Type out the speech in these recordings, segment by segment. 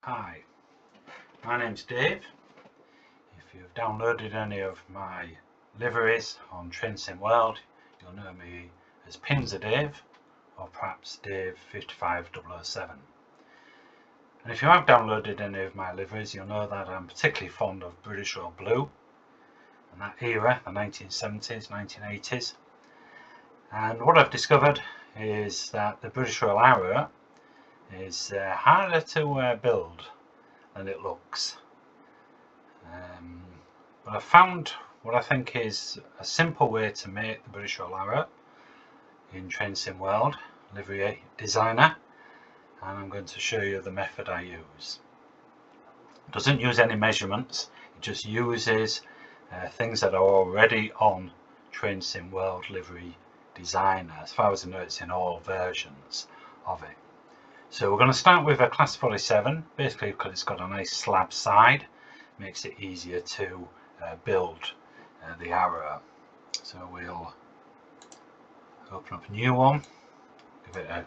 Hi, my name's Dave. If you've downloaded any of my liveries on Trainsim World, you'll know me as Pinzer Dave or perhaps Dave 55007. And if you have downloaded any of my liveries, you'll know that I'm particularly fond of British Royal Blue and that era, the 1970s, 1980s. And what I've discovered is that the British Royal Arrow is harder to build than it looks. But I've found what I think is a simple way to make the British Royal Arrow in Trainsim World Livery Designer, and I'm going to show you the method I use. It doesn't use any measurements, it just uses things that are already on Trainsim World Livery Designer. As far as I know, it's in all versions of it. So we're going to start with a class 47, basically because it's got a nice slab side, makes it easier to build the arrow. So we'll open up a new one, give it an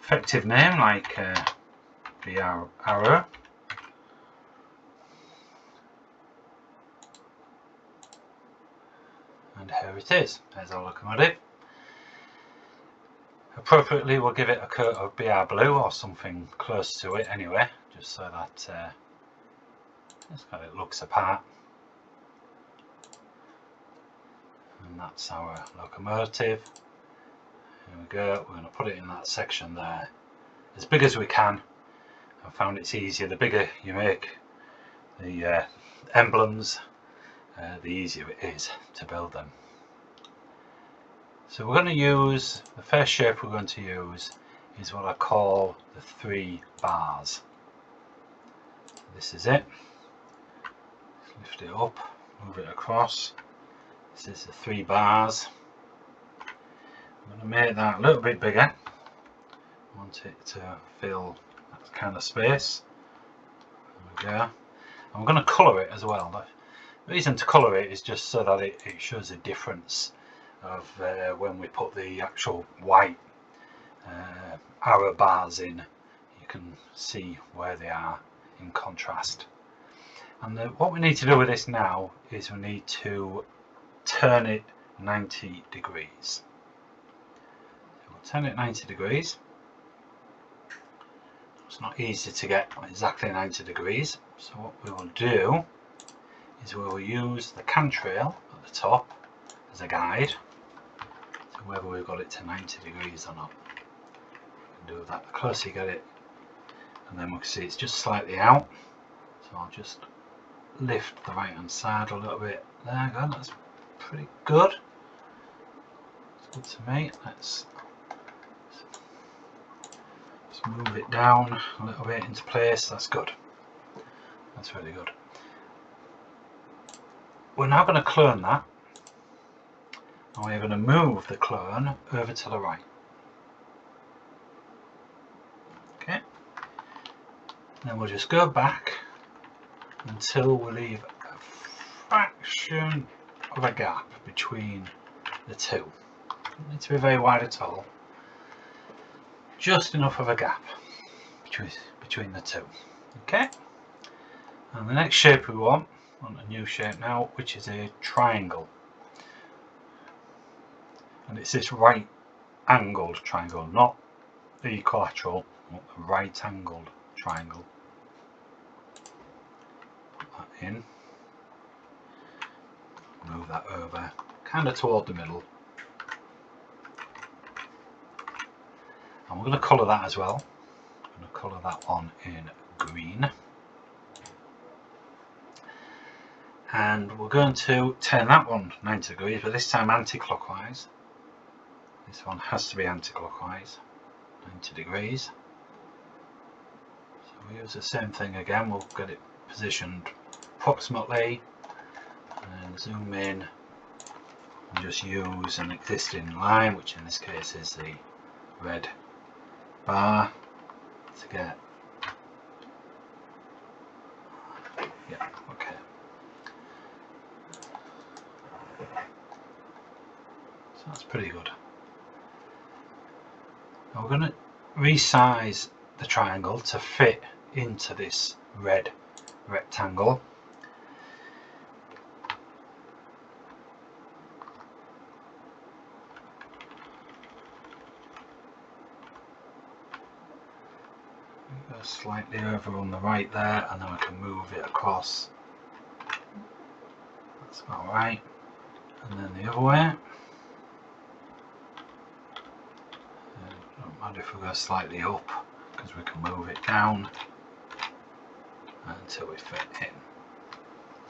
effective name like the arrow. And here it is, there's our locomotive. Appropriately we'll give it a coat of BR blue or something close to it anyway, just so that it looks apart. And that's our locomotive. Here we go, we're going to put it in that section there as big as we can. I found it's easier, the bigger you make the emblems, the easier it is to build them. So we're going to use, the first shape we're going to use is what I call the 3 bars. This is it. Lift it up, move it across. This is the 3 bars. I'm going to make that a little bit bigger. I want it to fill that kind of space. There we go. I'm going to colour it as well. The reason to colour it is just so that it shows a difference of when we put the actual white arrow bars in. You can see where they are in contrast. And what we need to do with this now is we need to turn it 90 degrees. So we'll turn it 90 degrees. It's not easy to get exactly 90 degrees, so what we will do is we will use the cantrail at the top as a guide to whether we've got it to 90 degrees or not. We can do that the closer you get it, and then we can see it's just slightly out, so I'll just lift the right hand side a little bit. There we go, that's pretty good. It's good to me. Let's move it down a little bit into place. That's good. That's really good. We're now going to clone that, and we're going to move the clone over to the right. Okay. Then we'll just go back until we leave a fraction of a gap between the two. Doesn't need to be very wide at all. Just enough of a gap between the two. Okay. And the next shape we want a new shape now, which is a triangle. And it's this right angled triangle, not the equilateral, but the right angled triangle. Put that in. Move that over, kind of toward the middle. And we're going to colour that as well. I'm going to colour that one in green. And we're going to turn that one 90 degrees, but this time anti-clockwise. This one has to be anti-clockwise, 90 degrees. So we use the same thing again, we'll get it positioned approximately, and zoom in, and just use an existing line, which in this case is the red bar, to get, yeah, okay. So that's pretty good. Now we're going to resize the triangle to fit into this red rectangle. Go slightly over on the right there, and then I can move it across. That's about right. And then the other way. Don't matter if we go slightly up, because we can move it down until we fit in.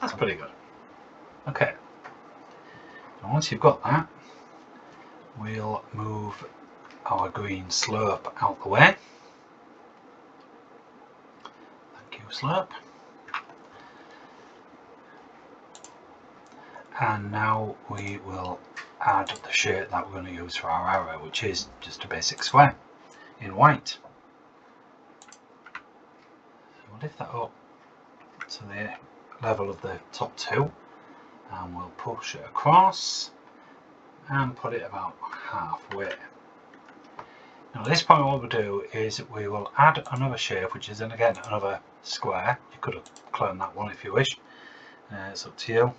That's pretty good. Okay. And once you've got that, we'll move our green slope out the way. Thank you, slope. And now we will add the shape that we're going to use for our arrow, which is just a basic square in white. So we'll lift that up to the level of the top two, and we'll push it across and put it about halfway. Now at this point what we'll do is we will add another shape, which is then again another square. You could have cloned that one if you wish. It's up to you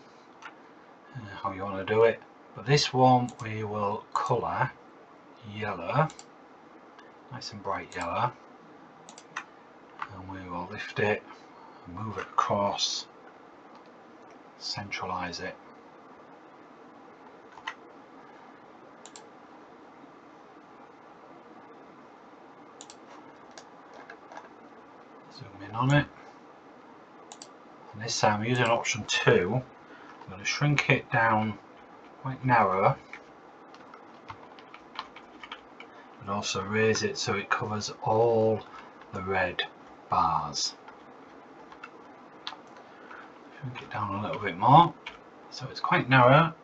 how you want to do it. But this one we will colour yellow, nice and bright yellow, and we will lift it, move it across, centralise it. Zoom in on it. And this time, using option 2, I'm going to shrink it down quite narrow, and also raise it so it covers all the red bars. Shrink it down a little bit more so it's quite narrow,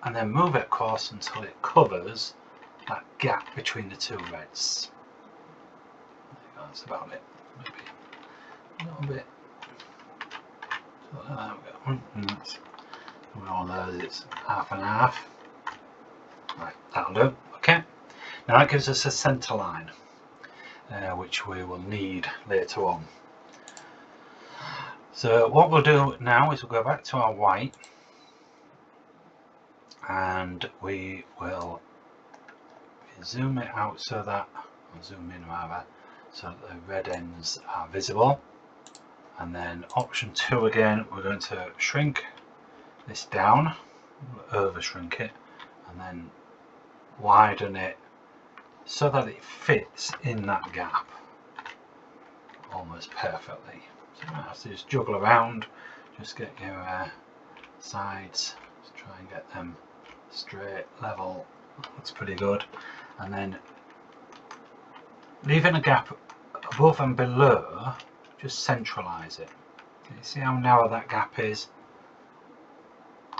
and then move it across until it covers that gap between the two reds. There you go, that's about it. Maybe a little bit. So there we go. And that's all those, it's half and half. Right, that'll do. Okay. Now that gives us a centre line, which we will need later on. So what we'll do now is we'll go back to our white, and we will zoom it out so that, or zoom in rather, so that the red ends are visible. And then option 2 again, we're going to shrink this down, over shrink it, and then widen it so that it fits in that gap almost perfectly. So you might have to just juggle around, just get your sides, just try and get them straight, level. That looks pretty good. And then leaving a gap above and below, just centralise it. Can you see how narrow that gap is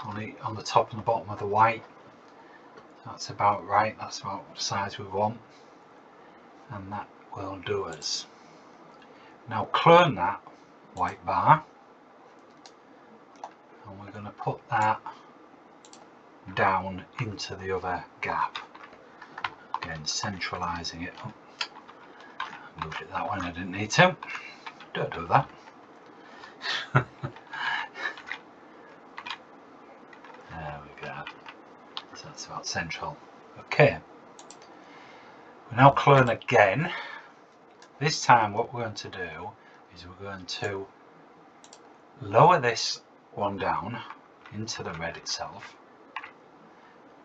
on the top and the bottom of the white? That's about right, that's about the size we want, and that will do us. Now clone that white bar, and we're going to put that down into the other gap, again centralising it. Oh, I moved it that way, I didn't need to. Don't do that. There we go. So that's about central. Okay. We now clone again. This time what we're going to do is we're going to lower this one down into the red itself,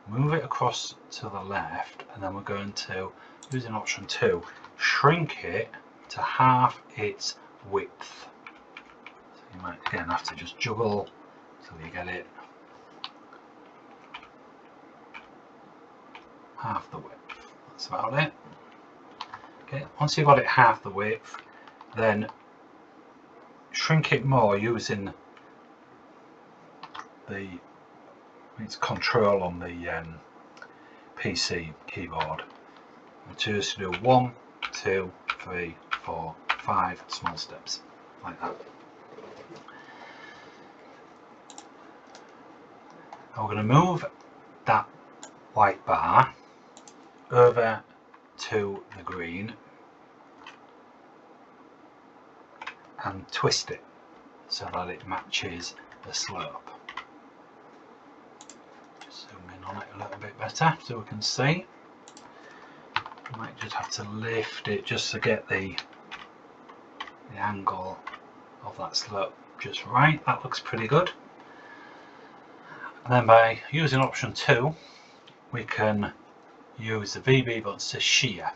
move it across to the left, and then we're going to, using option 2, shrink it to half its width. So you might again have to just juggle till you get it half the width. That's about it. Okay, once you've got it half the width, then shrink it more using it's control on the PC keyboard. And choose to do 1, 2, 3, 4, 5 small steps like that. Now we're going to move that white bar over to the green, and twist it so that it matches the slope. Just zoom in on it a little bit better so we can see. I might just have to lift it just to get the angle of that slope just right. That looks pretty good. And then by using option 2 we can use the VB buttons to shear.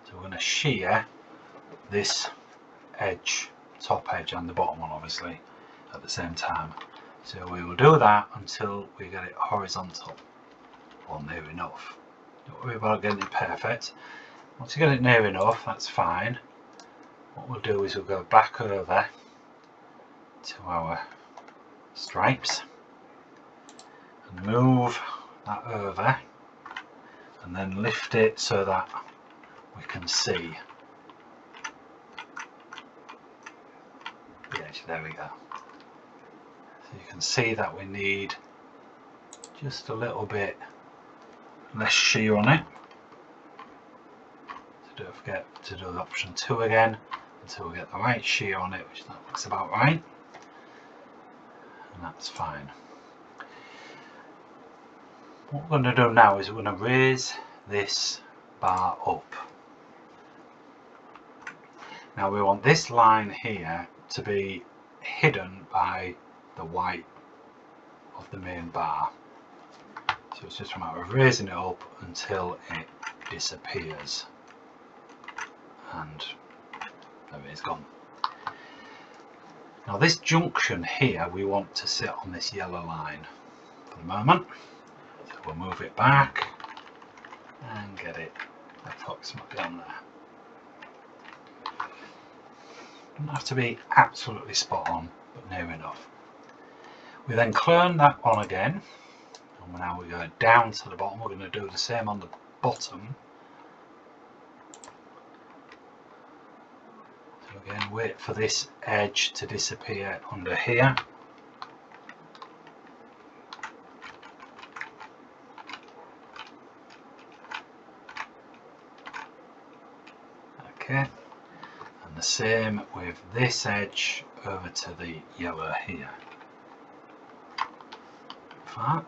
So we're going to shear this edge, top edge and the bottom one obviously at the same time. So we will do that until we get it horizontal or near enough. Don't worry about getting it perfect. Once you get it near enough, that's fine. What we'll do is we'll go back over to our stripes and move that over and then lift it so that we can see the edge. There we go. So you can see that we need just a little bit less shear on it. So don't forget to do the option 2 again until we get the right shear on it, which that looks about right, and that's fine. What we're going to do now is we're going to raise this bar up. Now we want this line here to be hidden by the white of the main bar. So it's just a matter of raising it up until it disappears. And there it is, gone. Now this junction here we want to sit on this yellow line for the moment. So we'll move it back and get it approximately on there. Doesn't have to be absolutely spot on, but near enough. We then clone that one again, and now we go down to the bottom. We're going to do the same on the bottom. So again, wait for this edge to disappear under here. Okay, and the same with this edge over to the yellow here. That.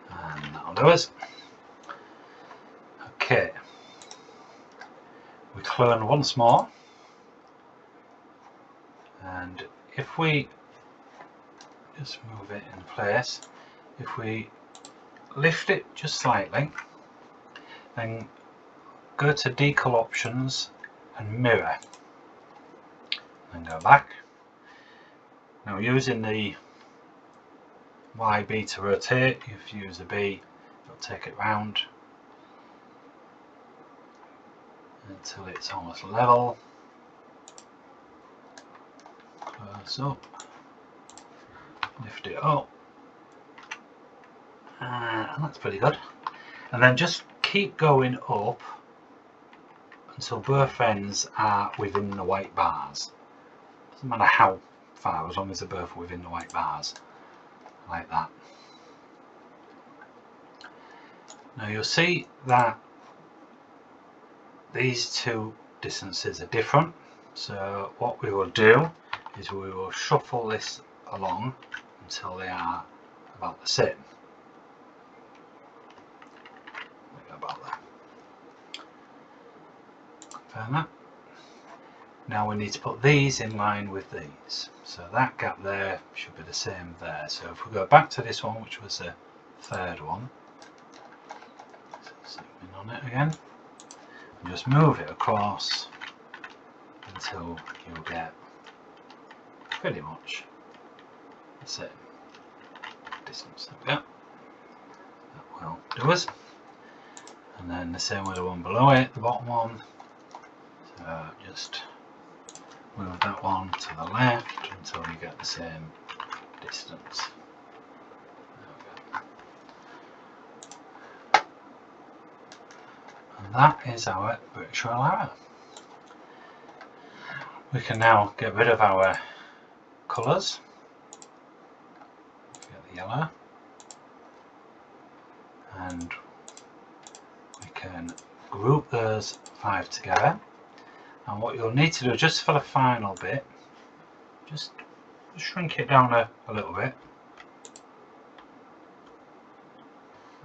And that'll do us. Okay, we clone once more, and if we just move it in place, if we lift it just slightly, then go to decal options and mirror, and go back. Now using the YB to rotate, if you use a B it'll take it round until it's almost level. Close up, lift it up, and that's pretty good. And then just keep going up until both ends are within the white bars. Doesn't matter how far, as long as they're both within the white bars, like that. Now you'll see that these two distances are different, so what we will do is we will shuffle this along until they are about the same. About there. Confirm that. Now we need to put these in line with these, so that gap there should be the same there. So if we go back to this one, which was the third one, zoom in on it again, and just move it across until you'll get pretty much the same distance. There we go. That will do us. And then the same with the one below it, the bottom one. So just move that one to the left until you get the same distance. There we go. And that is our virtual arrow. We can now get rid of our colours. Get the yellow. And we can group those 5 together, And what you'll need to do just for the final bit, just shrink it down a little bit,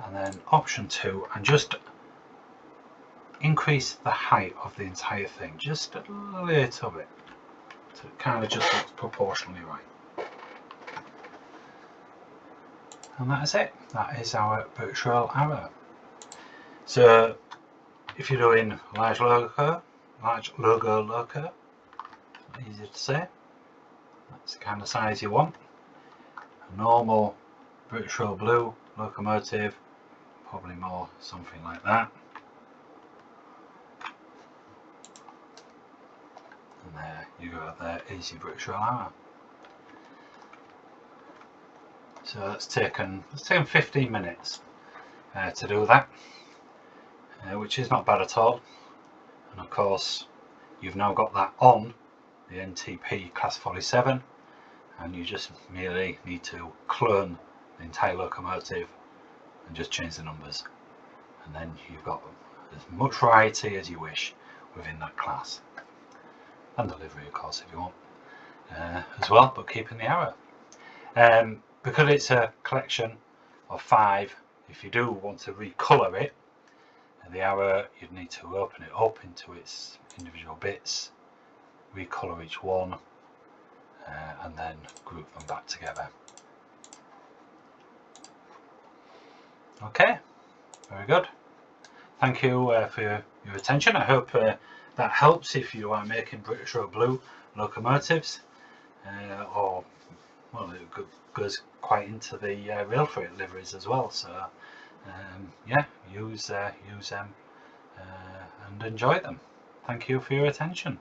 and then option 2, and just increase the height of the entire thing just a little bit, so it kind of just looks proportionally right. And that is it. That is our virtual arrow. So if you're doing large logo, easy to say, that's the kind of size you want. A normal virtual blue locomotive, probably more something like that. And there you go, there is your virtual arrow. So it's taken 15 minutes to do that, which is not bad at all. And of course, you've now got that on the NTP Class 47, and you just merely need to clone the entire locomotive and just change the numbers, and then you've got as much variety as you wish within that class, and delivery of course if you want as well, but keeping the arrow. Because it's a collection of 5, if you do want to recolour it, the arrow, you'd need to open it up into its individual bits, recolour each one, and then group them back together. Okay, very good. Thank you for your attention. I hope that helps if you are making British Road Blue locomotives, or well, it goes quite into the rail freight liveries as well. So yeah, use them and enjoy them. Thank you for your attention.